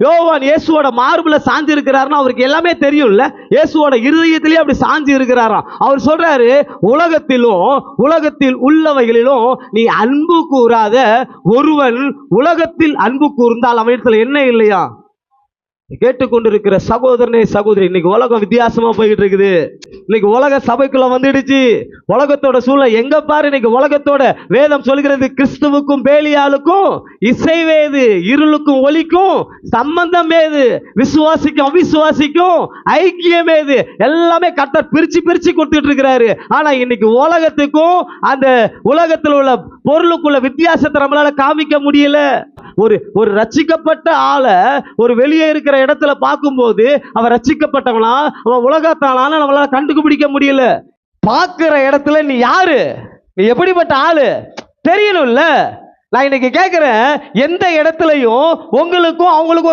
யோவான் இயேசுவோட மார்புல சாஞ்சி இருக்கிறாருன்னா அவருக்கு எல்லாமே தெரியும்ல. இயேசுவோட இருதயத்திலேயே அப்படி சாஞ்சி இருக்கிறாராம். அவர் சொல்றாரு, உலகத்திலும் உலகத்தில் உள்ளவைகளிலும் நீ அன்பு கூறாத ஒருவன் உலகத்தில் அன்பு கூர்ந்தால் அவனிடத்துல என்ன இல்லையா? கேட்டுக்கொண்டிருக்கிற சகோதரனே சகோதரி, இன்னைக்கு உலகம் வித்தியாசமா போயிட்டு இருக்குது. இன்னைக்கு உலக சபைக்குள்ள வந்துடுச்சு. உலகத்தோட சூழல் எங்க பாரு. இன்னைக்கு உலகத்தோட வேதம் சொல்கிறது, கிறிஸ்துவுக்கும் பேலியாளுக்கும் இசைவேது, இருளுக்கும் ஒளிக்கும் சம்பந்தம் ஏது, விசுவாசிக்கும் அவிசுவாசிக்கும் ஐக்கியம் ஏது, எல்லாமே கர்த்தர் பிரிச்சு பிரிச்சு கொடுத்துட்டு இருக்கிறாரு. ஆனா இன்னைக்கு உலகத்துக்கும் அந்த உலகத்தில் உள்ள பொருளுக்குள்ள வித்தியாசத்தை நம்மளால காமிக்க முடியல. ஒரு ரட்சிக்கப்பட்ட ஆளை ஒரு வெளியே இருக்கிற இடத்துல பார்க்கும்போது அவன் ரட்சிக்கப்பட்டவனா அவன் உலகத்தானான்னு நம்மளால கண்டுபிடிக்க முடியல. பார்க்கிற இடத்துல நீ யாரு, நீ எப்படிப்பட்ட ஆளு தெரியணும்ல. நான் இன்னைக்கு கேட்கிறேன், எந்த இடத்துலயும் உங்களுக்கும் அவங்களுக்கும் ஒரு